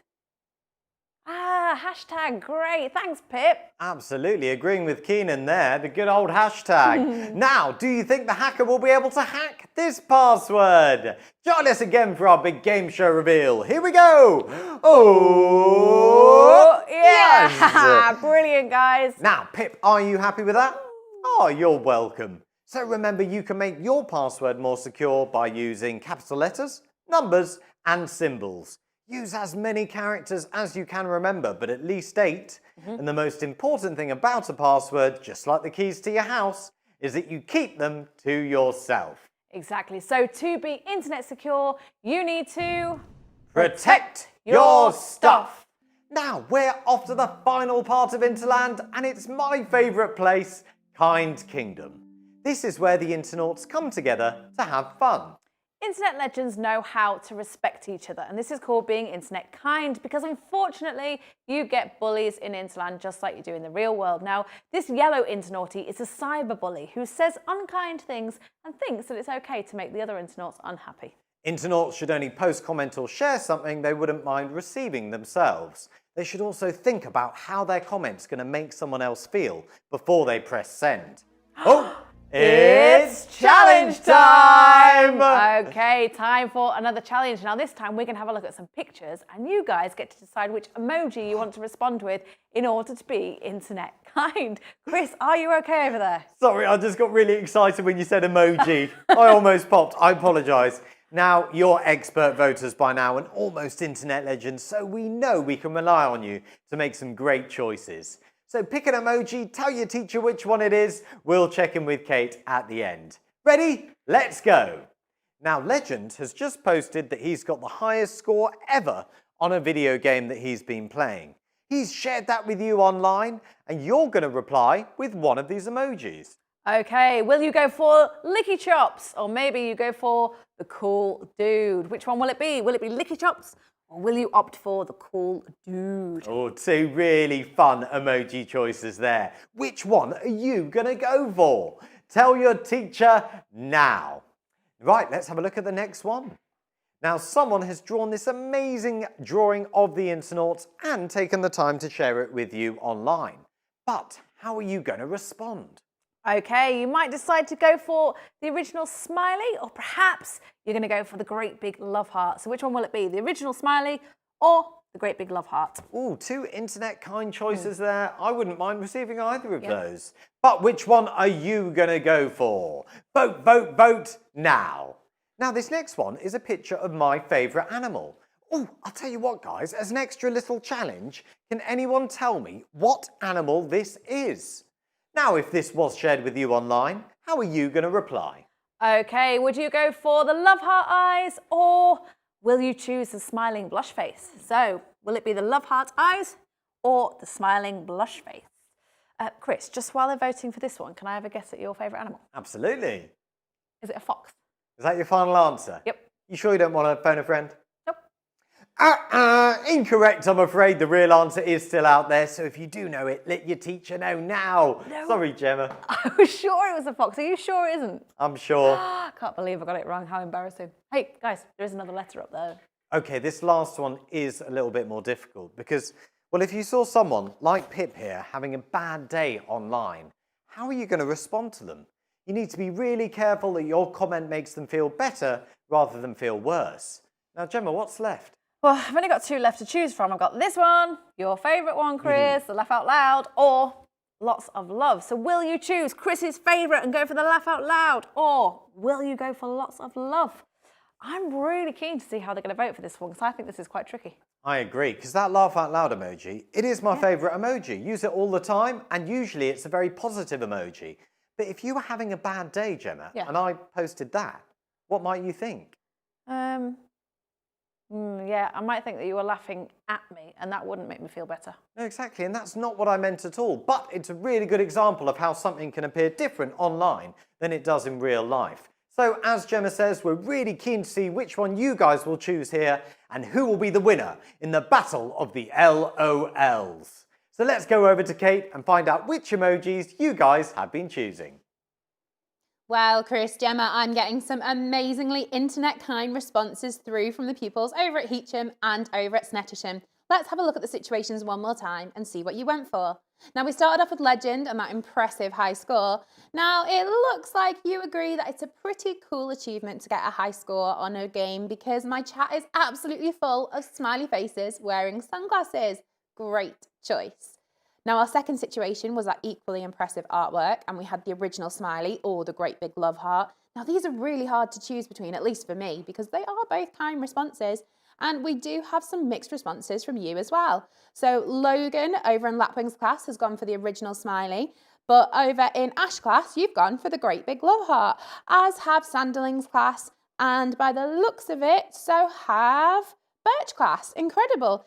Hashtag, great. Thanks, Pip. Absolutely, agreeing with Keenan there, the good old hashtag. Now, do you think the hacker will be able to hack this password? Join us again for our big game show reveal. Here we go. Oh, yeah. yes. Brilliant, guys. Now, Pip, are you happy with that? Oh, you're welcome. So remember, you can make your password more secure by using capital letters, numbers, and symbols. Use as many characters as you can remember, but at least 8. And the most important thing about a password, just like the keys to your house, is that you keep them to yourself. Exactly. So to be internet secure, you need to Protect your stuff. Now, we're off to the final part of Interland, and it's my favourite place, Kind Kingdom. This is where the Internauts come together to have fun. Internet legends know how to respect each other, and this is called being internet kind, because unfortunately you get bullies in Interland just like you do in the real world. Now, this yellow Internautie is a cyber bully who says unkind things and thinks that it's okay to make the other Internauts unhappy. Internauts should only post, comment or share something they wouldn't mind receiving themselves. They should also think about how their comment's going to make someone else feel before they press send. Oh! It's challenge time! Okay, time for another challenge. Now this time we're going to have a look at some pictures and you guys get to decide which emoji you want to respond with in order to be internet kind. Chris, are you okay over there? Sorry, I just got really excited when you said emoji. I almost popped. I apologise. Now, you're expert voters by now and almost internet legends, so we know we can rely on you to make some great choices. So pick an emoji, tell your teacher which one it is. We'll check in with Kate at the end. Ready? Let's go. Now, Legend has just posted that he's got the highest score ever on a video game that he's been playing. He's shared that with you online, and you're going to reply with one of these emojis. Okay, will you go for Licky Chops? Or maybe you go for the cool dude. Which one will it be? Will it be Licky Chops? Or will you opt for the cool dude? Oh, 2 really fun emoji choices there. Which one are you going to go for? Tell your teacher now. Right, let's have a look at the next one. Now, someone has drawn this amazing drawing of the Internauts and taken the time to share it with you online. But how are you going to respond? Okay, you might decide to go for the original smiley, or perhaps you're going to go for the great big love heart. So which one will it be? The original smiley or the great big love heart? Ooh, 2 internet kind choices there. I wouldn't mind receiving either of those. But which one are you going to go for? Vote, vote, vote now. Now, this next one is a picture of my favourite animal. Oh, I'll tell you what, guys, as an extra little challenge, can anyone tell me what animal this is? Now, if this was shared with you online, how are you going to reply? Okay, would you go for the love heart eyes or will you choose the smiling blush face? So, will it be the love heart eyes or the smiling blush face? Chris, just while they're voting for this one, can I have a guess at your favourite animal? Absolutely. Is it a fox? Is that your final answer? Yep. You sure you don't want to phone a friend? Nope. Incorrect, I'm afraid. The real answer is still out there, so if you do know it, let your teacher know now. No. Sorry, Gemma. I was sure it was a fox. Are you sure it isn't? I'm sure. Can't believe I got it wrong. How embarrassing. Hey, guys, there is another letter up there. Okay, this last one is a little bit more difficult because, well, if you saw someone like Pip here having a bad day online, how are you going to respond to them? You need to be really careful that your comment makes them feel better rather than feel worse. Now, Gemma, what's left? Well, I've only got 2 left to choose from. I've got this one, your favourite one, Chris, the laugh out loud, or lots of love. So will you choose Chris's favourite and go for the laugh out loud, or will you go for lots of love? I'm really keen to see how they're going to vote for this one because I think this is quite tricky. I agree, because that laugh out loud emoji, it is my favourite emoji. Use it all the time, and usually it's a very positive emoji. But if you were having a bad day, Gemma, and I posted that, what might you think? Yeah, I might think that you were laughing at me, and that wouldn't make me feel better. No, exactly, and that's not what I meant at all. But it's a really good example of how something can appear different online than it does in real life. So as Gemma says, we're really keen to see which one you guys will choose here and who will be the winner in the battle of the LOLs. So let's go over to Kate and find out which emojis you guys have been choosing. Well, Chris, Gemma, I'm getting some amazingly internet-kind responses through from the pupils over at Heacham and over at Snettisham. Let's have a look at the situations one more time and see what you went for. Now, we started off with Legend and that impressive high score. Now, it looks like you agree that it's a pretty cool achievement to get a high score on a game because my chat is absolutely full of smiley faces wearing sunglasses. Great choice. Now, our second situation was that equally impressive artwork, and we had the original smiley or the great big love heart. Now, these are really hard to choose between, at least for me, because they are both kind responses, and we do have some mixed responses from you as well. So Logan over in Lapwing's class has gone for the original smiley, but over in Ash class, you've gone for the great big love heart, as have Sanderling's class, and by the looks of it, so have Birch class. Incredible.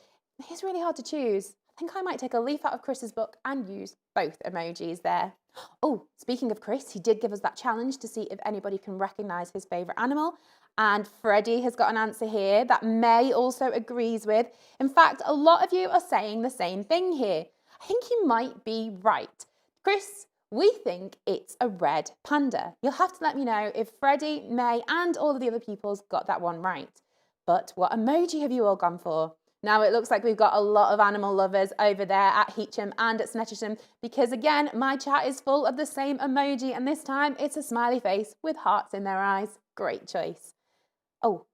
It's really hard to choose. I think I might take a leaf out of Chris's book and use both emojis there. Oh, speaking of Chris, he did give us that challenge to see if anybody can recognise his favourite animal. And Freddie has got an answer here that May also agrees with. In fact, a lot of you are saying the same thing here. I think you might be right. Chris, we think it's a red panda. You'll have to let me know if Freddie, May and all of the other pupils got that one right. But what emoji have you all gone for? Now, it looks like we've got a lot of animal lovers over there at Heacham and at Snettisham because, again, my chat is full of the same emoji and this time it's a smiley face with hearts in their eyes. Great choice. Oh,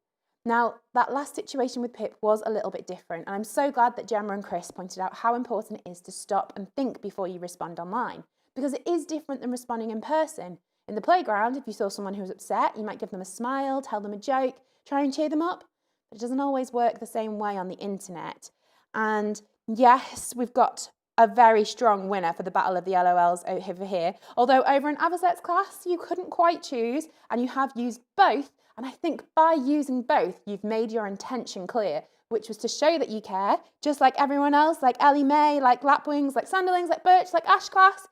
now, that last situation with Pip was a little bit different and I'm so glad that Gemma and Chris pointed out how important it is to stop and think before you respond online because it is different than responding in person. In the playground, if you saw someone who was upset, you might give them a smile, tell them a joke, try and cheer them up. It doesn't always work the same way on the internet. And yes, we've got a very strong winner for the Battle of the LOLs over here. Although over in Avisette's class, you couldn't quite choose and you have used both. And I think by using both, you've made your intention clear, which was to show that you care, just like everyone else, like Ellie May, like Lapwings, like Sanderlings, like Birch, like Ash class,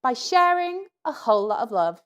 by sharing a whole lot of love.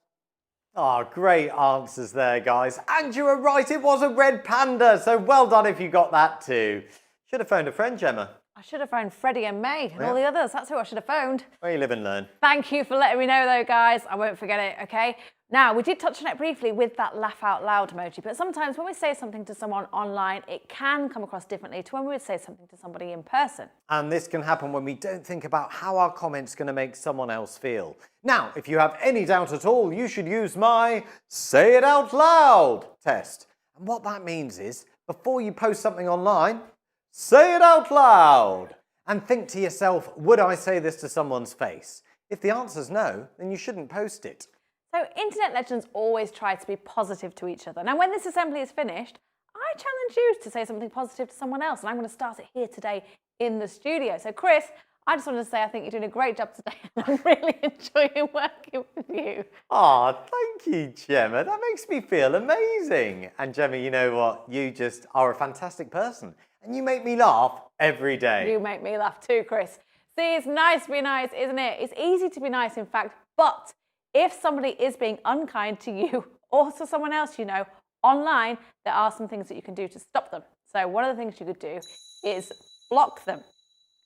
Oh, great answers there, guys. And you were right, it was a red panda. So well done if you got that too. Should have phoned a friend, Gemma. I should have phoned Freddie and May and all the others. That's who I should have phoned. Where you live and learn. Thank you for letting me know though, guys. I won't forget it, okay? Now, we did touch on it briefly with that laugh out loud emoji, but sometimes when we say something to someone online, it can come across differently to when we would say something to somebody in person. And this can happen when we don't think about how our comment's going to make someone else feel. Now, if you have any doubt at all, you should use my Say It Out Loud test. And what that means is, before you post something online, say it out loud. And think to yourself, would I say this to someone's face? If the answer's no, then you shouldn't post it. So internet legends always try to be positive to each other. Now, when this assembly is finished, I challenge you to say something positive to someone else, and I'm going to start it here today in the studio. So, Chris, I just wanted to say I think you're doing a great job today, and I'm really enjoying working with you. Oh, thank you, Gemma. That makes me feel amazing. And Gemma, you know what? You just are a fantastic person, and you make me laugh every day. You make me laugh too, Chris. See, it's nice to be nice, isn't it? It's easy to be nice, in fact, but if somebody is being unkind to you or to someone else you know online, there are some things that you can do to stop them. So one of the things you could do is block them.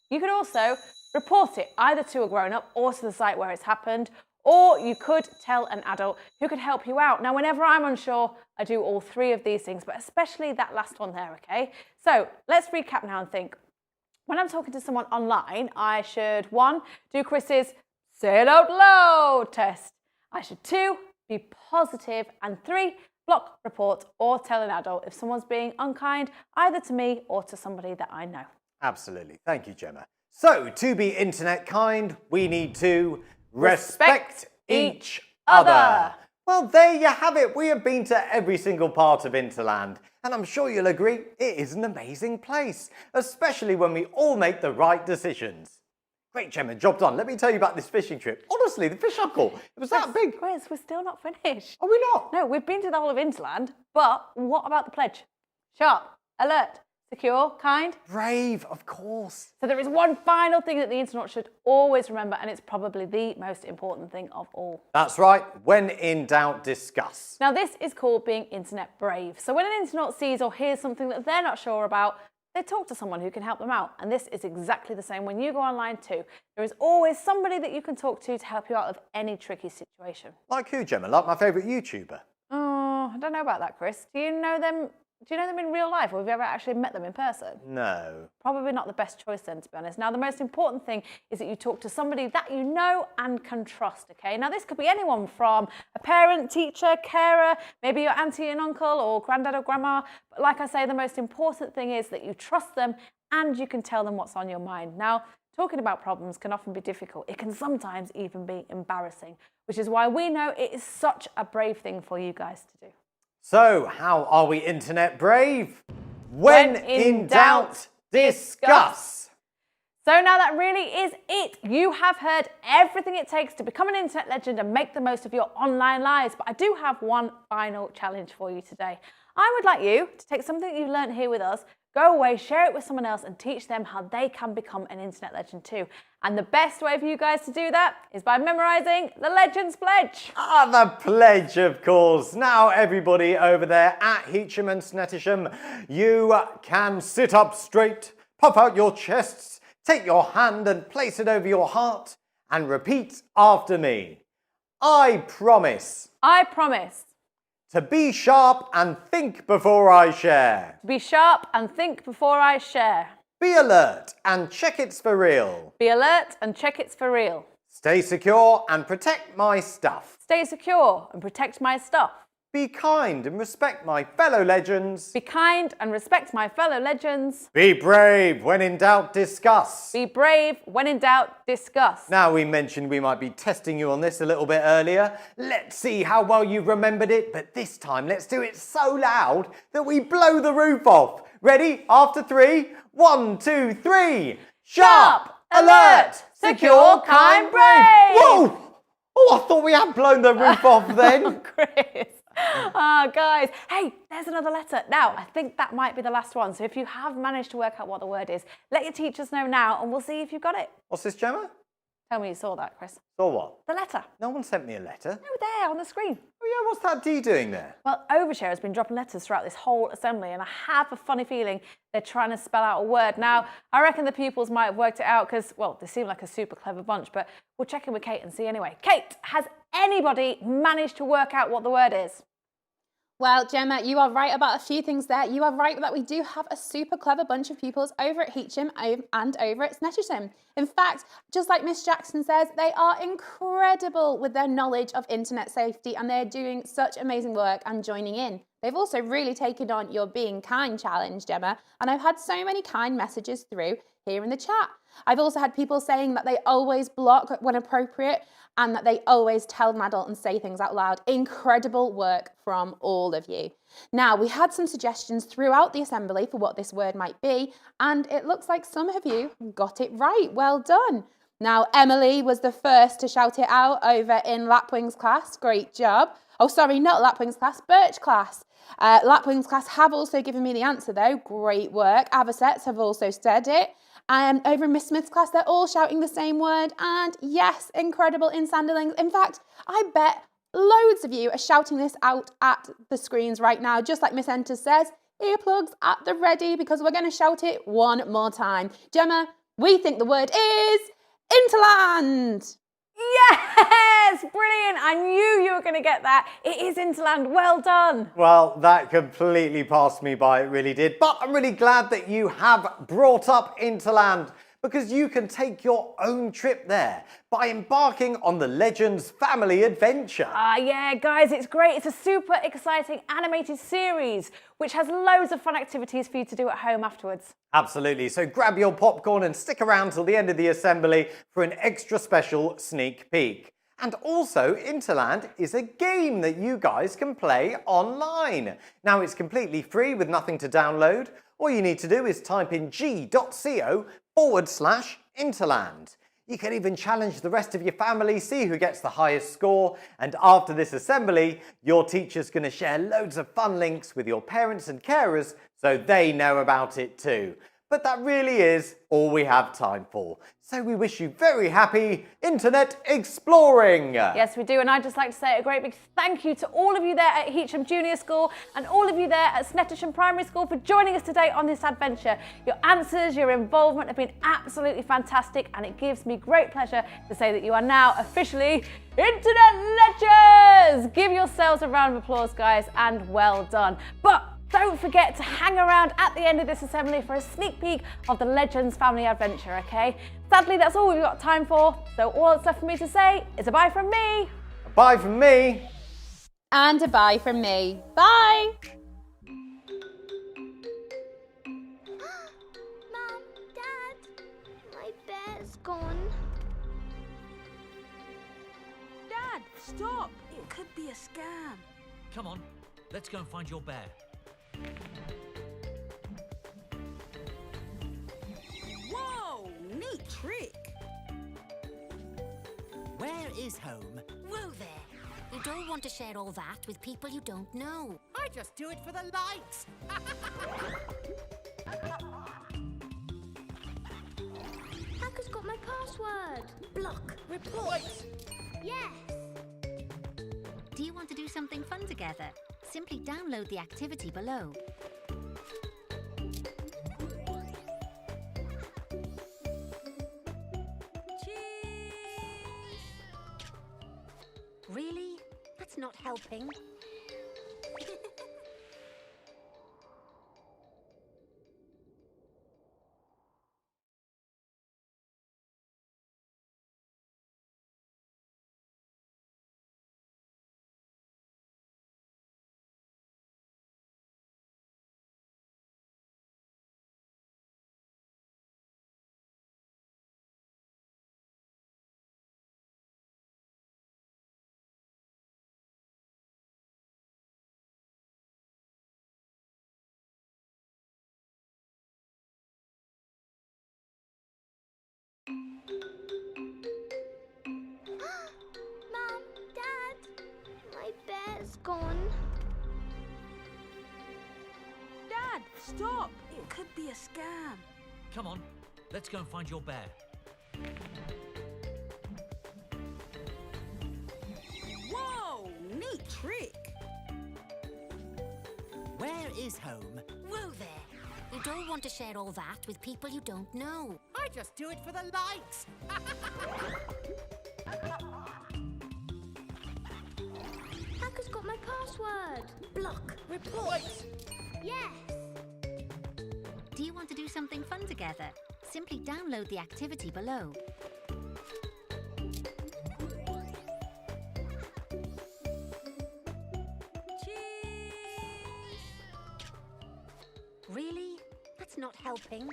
You could also report it either to a grown-up or to the site where it's happened, or you could tell an adult who could help you out. Now, whenever I'm unsure, I do all three of these things, but especially that last one there, okay? So let's recap now and think. When I'm talking to someone online, I should, 1, do Chris's Say It Out Loud test. I should 2, be positive, and 3, block, report, or tell an adult if someone's being unkind, either to me or to somebody that I know. Absolutely. Thank you, Gemma. So, to be internet kind, we need to respect each other. Well, there you have it. We have been to every single part of Interland, and I'm sure you'll agree it is an amazing place, especially when we all make the right decisions. Great, Gemma, job done. Let me tell you about this fishing trip. Honestly, the fish uncle, it was that big. Chris, we're still not finished. Are we not? No, we've been to the whole of Interland, but what about the pledge? Sharp, alert, secure, kind. Brave, of course. So there is one final thing that the internet should always remember, and it's probably the most important thing of all. That's right. When in doubt, discuss. Now this is called being internet brave. So when an internet sees or hears something that they're not sure about, they talk to someone who can help them out. And this is exactly the same when you go online too. There is always somebody that you can talk to help you out of any tricky situation. Like who, Gemma? Like my favourite YouTuber? Oh, I don't know about that, Chris. Do you know them in real life, or have you ever actually met them in person? No. Probably not the best choice then, to be honest. Now, the most important thing is that you talk to somebody that you know and can trust, okay? Now, this could be anyone from a parent, teacher, carer, maybe your auntie and uncle, or granddad or grandma. But like I say, the most important thing is that you trust them and you can tell them what's on your mind. Now, talking about problems can often be difficult. It can sometimes even be embarrassing, which is why we know it is such a brave thing for you guys to do. So, how are we internet brave? When in doubt, discuss. So now that really is it. You have heard everything it takes to become an internet legend and make the most of your online lives. But I do have one final challenge for you today. I would like you to take something that you've learned here with us, go away, share it with someone else and teach them how they can become an internet legend too. And the best way for you guys to do that is by memorising the Legends Pledge. Ah, the pledge, of course. Now, everybody over there at Heacham and Snettisham, you can sit up straight, puff out your chests, take your hand and place it over your heart and repeat after me. I promise. I promise. To be sharp and think before I share. To be sharp and think before I share. Be alert and check it's for real. Be alert and check it's for real. Stay secure and protect my stuff. Stay secure and protect my stuff. Be kind and respect my fellow legends. Be kind and respect my fellow legends. Be brave. When in doubt, discuss. Be brave. When in doubt, discuss. Now, we mentioned we might be testing you on this a little bit earlier. Let's see how well you've remembered it, but this time let's do it so loud that we blow the roof off. Ready? After 3. 1, 2, 3. Sharp, alert, secure, kind, brave. Whoa! Oh, I thought we had blown the roof off then. Chris. Oh, guys. Hey, there's another letter. Now, I think that might be the last one. So if you have managed to work out what the word is, let your teachers know now and we'll see if you've got it. What's this, Gemma? Tell me you saw that, Chris. Saw what? The letter. No one sent me a letter. Oh, there on the screen. Oh yeah, what's that D doing there? Well, Overshare has been dropping letters throughout this whole assembly and I have a funny feeling they're trying to spell out a word. Now, I reckon the pupils might have worked it out because, well, they seem like a super clever bunch, but we'll check in with Kate and see anyway. Kate, has anybody managed to work out what the word is? Well, Gemma, you are right about a few things there. You are right that we do have a super clever bunch of pupils over at Heacham and over at Snettisham. In fact, just like Miss Jackson says, they are incredible with their knowledge of internet safety and they're doing such amazing work and joining in. They've also really taken on your Being Kind challenge, Gemma, and I've had so many kind messages through here in the chat. I've also had people saying that they always block when appropriate and that they always tell an adult and say things out loud. Incredible work from all of you. Now, we had some suggestions throughout the assembly for what this word might be, and it looks like some of you got it right. Well done. Now, Emily was the first to shout it out over in Lapwing's class. Great job. Oh, sorry, not Lapwing's class, Birch class. Lapwing's class have also given me the answer though. Great work. Avocets have also said it. And over in Miss Smith's class, they're all shouting the same word. And yes, incredible in Sanderlings. In fact, I bet loads of you are shouting this out at the screens right now. Just like Miss Enter says, earplugs at the ready because we're going to shout it one more time. Gemma, we think the word is Interland. Yes, brilliant. I knew you were going to get that. It is Interland. Well done. Well, that completely passed me by, it really did. But I'm really glad that you have brought up Interland because you can take your own trip there by embarking on the Legends family adventure. Yeah, guys, it's great. It's a super exciting animated series which has loads of fun activities for you to do at home afterwards. Absolutely. So grab your popcorn and stick around till the end of the assembly for an extra special sneak peek. And also, Interland is a game that you guys can play online. Now, it's completely free with nothing to download. All you need to do is type in g.co/Interland. You can even challenge the rest of your family, see who gets the highest score, and after this assembly, your teacher's going to share loads of fun links with your parents and carers so they know about it too. But that really is all we have time for. So we wish you very happy internet exploring. Yes, we do. And I'd just like to say a great big thank you to all of you there at Heacham Junior School and all of you there at Snettisham Primary School for joining us today on this adventure. Your answers, your involvement have been absolutely fantastic, and it gives me great pleasure to say that you are now officially Internet Legends! Give yourselves a round of applause, guys, and well done. But don't forget to hang around at the end of this assembly for a sneak peek of the Legends family adventure, okay? Sadly, that's all we've got time for, so all that's left for me to say is a bye from me. Bye from me. And a bye from me. Bye. Mom, Dad, my bear's gone. Dad, stop! It could be a scam. Come on, let's go and find your bear. Whoa, neat trick. Where is home? Whoa there! You don't want to share all that with people you don't know. I just do it for the likes. Hacker's got my password. Block. Report. Yes. Do you want to do something fun together? Simply download the activity below. Cheese! Really? That's not helping. Mom, Dad, my bear's gone. Dad, stop! It could be a scam. Come on, let's go and find your bear. Whoa, neat trick. Where is home? Whoa there! You don't want to share all that with people you don't know. I just do it for the likes. Hacker's got my password. Block. Report. Yes. Do you want to do something fun together? Simply download the activity below. Cheese! Really? That's not helping.